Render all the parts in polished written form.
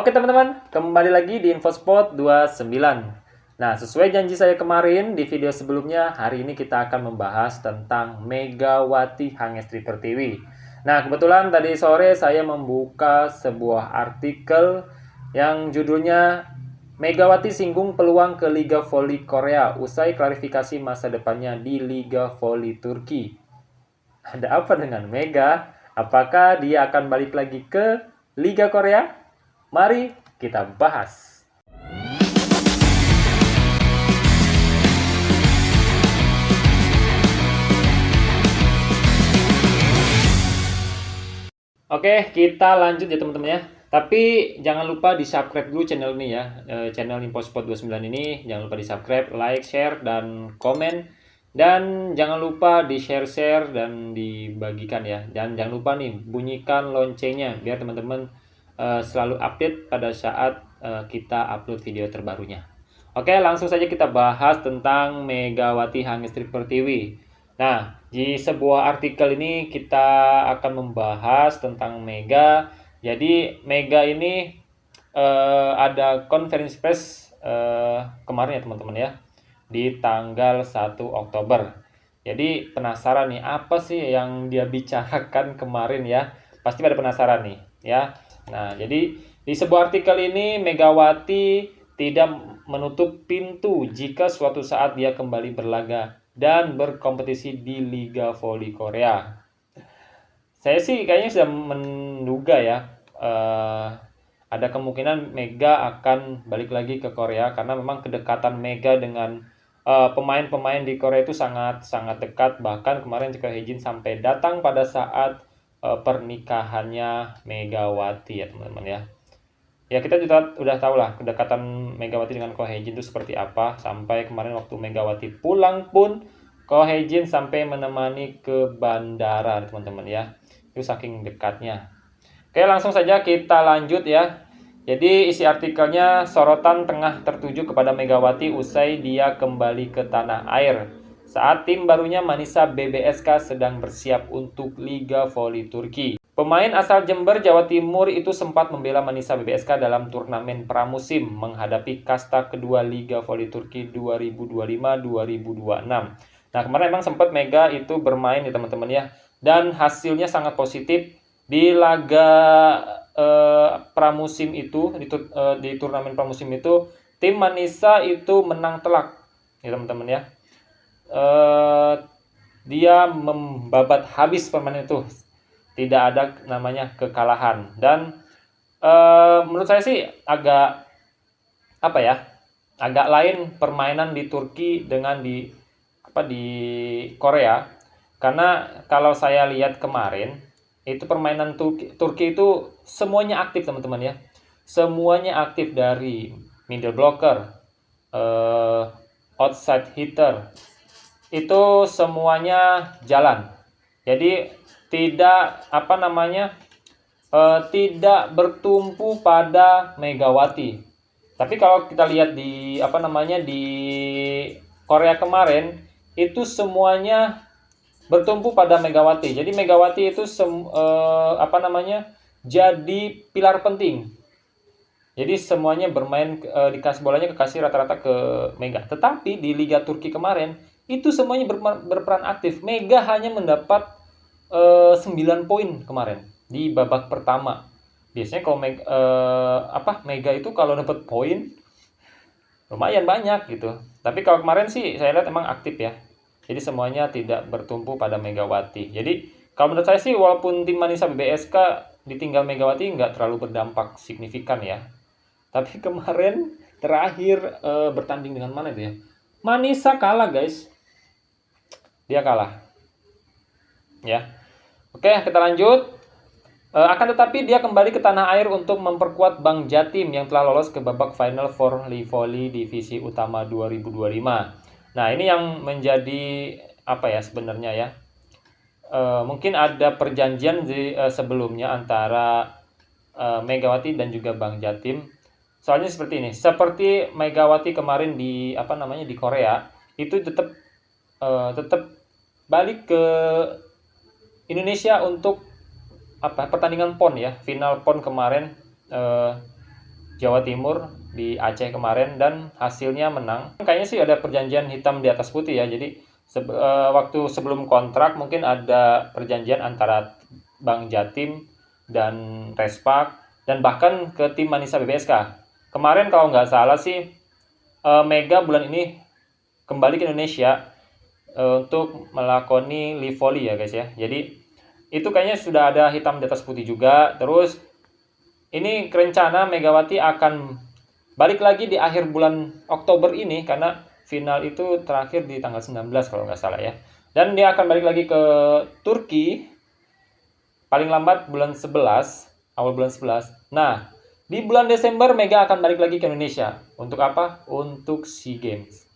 Oke teman-teman, kembali lagi di InfoSpot 29. Nah, sesuai janji saya kemarin di video sebelumnya, hari ini kita akan membahas tentang Megawati Hangestri Pertiwi. Nah, kebetulan tadi sore saya membuka sebuah artikel yang judulnya Megawati singgung peluang ke Liga Voli Korea usai klarifikasi masa depannya di Liga Voli Turki. Ada apa dengan Mega? Apakah dia akan balik lagi ke Liga Korea? Mari kita bahas. Oke, kita lanjut ya teman-teman ya. Tapi jangan lupa di subscribe dulu channel ini ya. Channel InfoSpot 29 ini. Jangan lupa di subscribe, like, share, dan komen. Dan jangan lupa di share-share dan dibagikan ya. Dan jangan lupa nih, bunyikan loncengnya biar teman-teman selalu update pada saat kita upload video terbarunya. Oke, langsung saja kita bahas tentang Megawati Hangestri Pertiwi. Nah, di sebuah artikel ini kita akan membahas tentang Mega. Jadi Mega ini ada konferensi pers kemarin ya teman-teman ya, di tanggal 1 Oktober. Jadi penasaran nih, apa sih yang dia bicarakan kemarin ya? Pasti pada penasaran nih ya. Nah, jadi di sebuah artikel ini Megawati tidak menutup pintu jika suatu saat dia kembali berlaga dan berkompetisi di Liga Voli Korea. Saya sih kayaknya sudah menduga ya, ada kemungkinan Mega akan balik lagi ke Korea karena memang kedekatan Mega dengan pemain-pemain di Korea itu sangat dekat. Bahkan kemarin juga Hejin sampai datang pada saat pernikahannya Megawati ya teman-teman ya. Ya kita juga udah tahu lah kedekatan Megawati dengan Ko Hye-jin itu seperti apa. Sampai kemarin waktu Megawati pulang pun Ko Hye-jin sampai menemani ke bandara teman-teman ya. Itu saking dekatnya. Oke, langsung saja kita lanjut ya. Jadi isi artikelnya, sorotan tengah tertuju kepada Megawati usai dia kembali ke tanah air saat tim barunya Manisa BBSK sedang bersiap untuk Liga Voli Turki. Pemain asal Jember, Jawa Timur itu sempat membela Manisa BBSK dalam turnamen pramusim menghadapi kasta kedua Liga Voli Turki 2025-2026. Nah, kemarin memang sempat Mega itu bermain ya teman-teman ya, dan hasilnya sangat positif di laga pramusim itu, di turnamen pramusim itu tim Manisa itu menang telak ya teman-teman ya. Dia membabat habis permainan itu, tidak ada namanya kekalahan. Dan menurut saya sih agak apa ya, agak lain permainan di Turki dengan di Korea. Karena kalau saya lihat kemarin itu permainan Turki itu semuanya aktif teman-teman ya, semuanya aktif dari middle blocker, outside hitter, itu semuanya jalan. Jadi tidak tidak bertumpu pada Megawati. Tapi kalau kita lihat di di Korea kemarin itu semuanya bertumpu pada Megawati. Jadi Megawati itu jadi pilar penting. Jadi semuanya bermain dikasih bolanya kekasih rata-rata ke Mega. Tetapi di Liga Turki kemarin itu semuanya berperan aktif. Mega hanya mendapat 9 poin kemarin di babak pertama. Biasanya kalau Mega itu kalau dapat poin lumayan banyak gitu. Tapi kalau kemarin sih saya lihat emang aktif ya. Jadi semuanya tidak bertumpu pada Megawati. Jadi kalau menurut saya sih walaupun tim Manisa BBSK ditinggal Megawati nggak terlalu berdampak signifikan ya. Tapi kemarin terakhir bertanding dengan mana itu ya? Manisa kalah guys. Dia kalah. Ya. Oke, kita lanjut. Akan tetapi dia kembali ke tanah air untuk memperkuat Bank Jatim yang telah lolos ke babak final for Voli Divisi Utama 2025. Nah, ini yang menjadi sebenarnya ya. Mungkin ada perjanjian sebelumnya antara Megawati dan juga Bank Jatim. Soalnya seperti ini. Seperti Megawati kemarin di di Korea, itu tetap balik ke Indonesia untuk pertandingan PON ya, final PON kemarin Jawa Timur di Aceh kemarin dan hasilnya menang. Kayaknya sih ada perjanjian hitam di atas putih ya. Jadi waktu sebelum kontrak mungkin ada perjanjian antara Bank Jatim dan Respak dan bahkan ke tim Manisa BBSK. Kemarin kalau nggak salah sih Mega bulan ini kembali ke Indonesia untuk melakoni live volley ya guys ya. Jadi itu kayaknya sudah ada hitam di atas putih juga. Terus ini rencana Megawati akan balik lagi di akhir bulan Oktober ini karena final itu terakhir di tanggal 19 kalau nggak salah ya. Dan dia akan balik lagi ke Turki paling lambat bulan 11, awal bulan 11. Nah, di bulan Desember Mega akan balik lagi ke Indonesia. Untuk apa? Untuk SEA Games.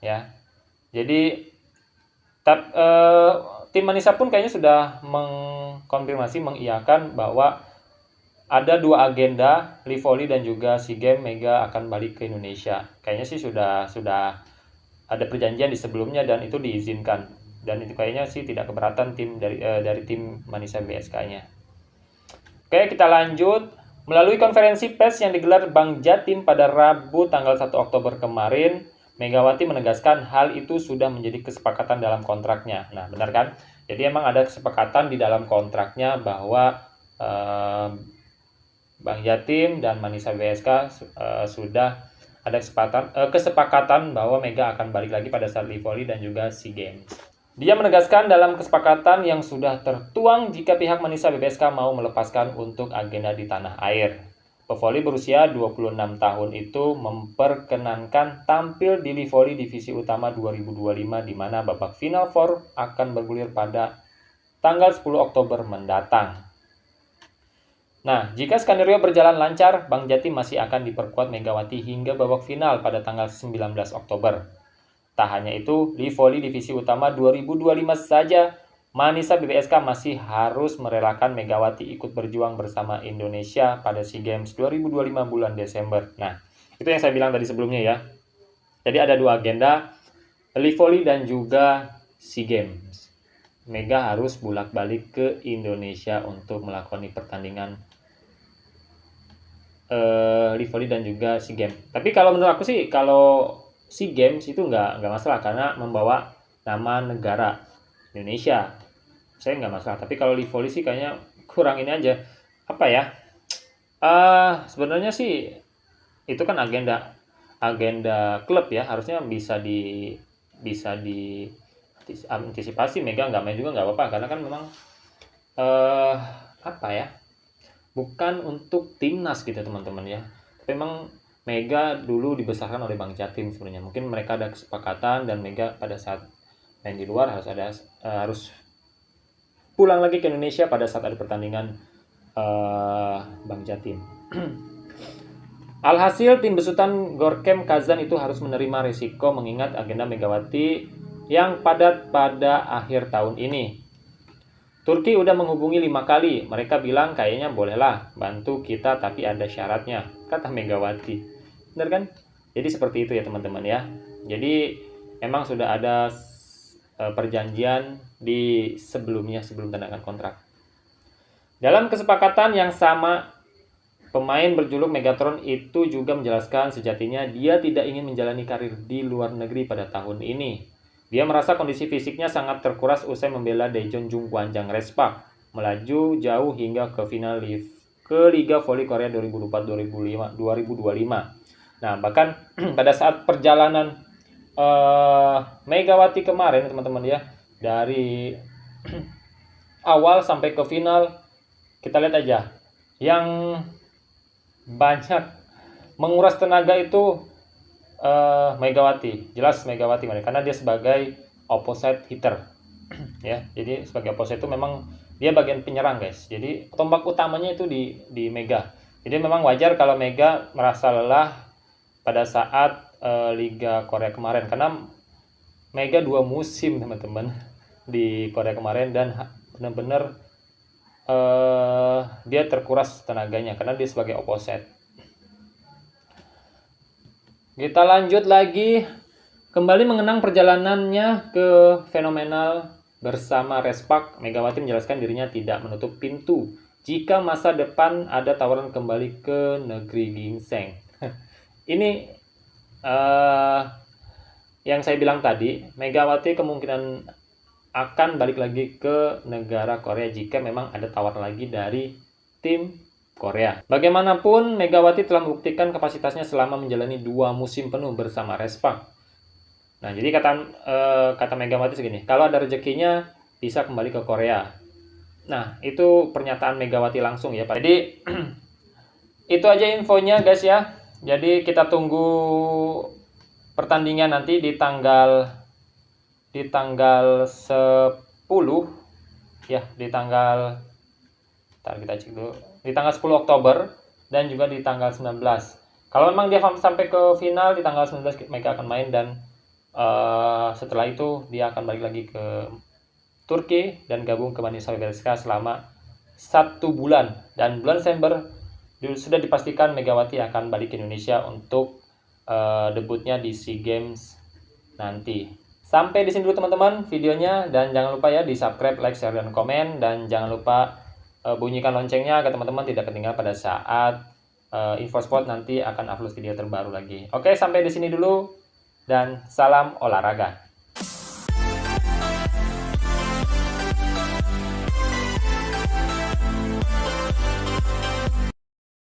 Ya. Jadi tim Manisa pun kayaknya sudah mengkonfirmasi, mengiyakan bahwa ada dua agenda, live volley dan juga SEA Games Mega akan balik ke Indonesia. Kayaknya sih sudah ada perjanjian di sebelumnya dan itu diizinkan. Dan itu kayaknya sih tidak keberatan tim dari tim Manisa BSK-nya. Oke, kita lanjut. Melalui konferensi pers yang digelar Bank Jatim pada Rabu tanggal 1 Oktober kemarin, Megawati menegaskan hal itu sudah menjadi kesepakatan dalam kontraknya. Nah, benar kan? Jadi emang ada kesepakatan di dalam kontraknya bahwa Bank Jatim dan Manisa BSK sudah ada kesepakatan bahwa Mega akan balik lagi pada saat live volley dan juga SEA Games. Dia menegaskan dalam kesepakatan yang sudah tertuang jika pihak Manisa BBSK mau melepaskan untuk agenda di tanah air. Pevoli berusia 26 tahun itu memperkenankan tampil di live volley divisi utama 2025 di mana babak final 4 akan bergulir pada tanggal 10 Oktober mendatang. Nah, jika skenario berjalan lancar, Bank Jatim masih akan diperkuat Megawati hingga babak final pada tanggal 19 Oktober. Tak hanya itu, di voli divisi utama 2025 saja, Manisa BBSK masih harus merelakan Megawati ikut berjuang bersama Indonesia pada SEA Games 2025 bulan Desember. Nah, itu yang saya bilang tadi sebelumnya ya. Jadi ada dua agenda, live volley dan juga SEA Games. Mega harus bolak-balik ke Indonesia untuk melakoni pertandingan live volley dan juga SEA Games. Tapi kalau menurut aku sih, kalau SEA Games itu nggak masalah karena membawa nama negara Indonesia. Saya nggak masalah. Tapi kalau live volley sih kayaknya kurang ini aja. Apa ya? Sebenarnya sih itu kan agenda klub ya, harusnya bisa di antisipasi. Mega nggak main juga nggak apa-apa karena kan memang apa ya? Bukan untuk timnas gitu teman-teman ya. Tapi memang Mega dulu dibesarkan oleh Bank Jatim sebenarnya. Mungkin mereka ada kesepakatan dan Mega pada saat main di luar harus pulang lagi ke Indonesia pada saat ada pertandingan Bank Jatim. Alhasil tim besutan Gorkem Kazan itu harus menerima risiko mengingat agenda Megawati yang padat pada akhir tahun ini. Turki udah menghubungi 5 kali. Mereka bilang kayaknya bolehlah bantu kita tapi ada syaratnya, kata Megawati. Benar kan? Jadi seperti itu ya teman-teman ya. Jadi emang sudah ada perjanjian di sebelum tanda tangan kontrak. Dalam kesepakatan yang sama, pemain berjuluk Megatron itu juga menjelaskan sejatinya dia tidak ingin menjalani karir di luar negeri pada tahun ini. Dia merasa kondisi fisiknya sangat terkuras usai membela Daejeon Jungkwanjang Respak, melaju jauh hingga ke final Liga Voli Korea 2024-2025. Nah, bahkan pada saat perjalanan Megawati kemarin teman-teman ya, dari awal sampai ke final, kita lihat aja yang banyak menguras tenaga itu Megawati. Jelas Megawati karena dia sebagai opposite hitter ya. Jadi sebagai opposite itu memang dia bagian penyerang guys. Jadi tombak utamanya itu di Mega. Jadi memang wajar kalau Mega merasa lelah pada saat Liga Korea kemarin karena Mega 2 musim teman-teman di Korea kemarin dan benar-benar dia terkuras tenaganya karena dia sebagai opposite. Kita lanjut lagi, kembali mengenang perjalanannya ke fenomenal bersama Respak. Megawati menjelaskan dirinya tidak menutup pintu jika masa depan ada tawaran kembali ke negeri ginseng. Ini yang saya bilang tadi, Megawati kemungkinan akan balik lagi ke negara Korea jika memang ada tawaran lagi dari tim Korea. Bagaimanapun, Megawati telah membuktikan kapasitasnya selama menjalani 2 musim penuh bersama Respak. Nah, jadi kata Megawati segini, kalau ada rezekinya bisa kembali ke Korea. Nah, itu pernyataan Megawati langsung ya, Pak. Jadi itu aja infonya, guys ya. Jadi kita tunggu pertandingan nanti di tanggal 10 ya, kita cek dulu, di tanggal 10 Oktober dan juga di tanggal 19. Kalau memang dia sampai ke final di tanggal 19, Mega akan main, dan setelah itu dia akan balik lagi ke Turki dan gabung ke Manisa Belska selama 1 bulan, dan bulan Desember sudah dipastikan Megawati akan balik ke Indonesia untuk debutnya di SEA Games nanti. Sampai di sini dulu teman-teman videonya, dan jangan lupa ya di subscribe, like, share, dan komen, dan jangan lupa bunyikan loncengnya agar teman-teman tidak ketinggalan pada saat InfoSport nanti akan upload video terbaru lagi. Oke, sampai di sini dulu dan salam olahraga.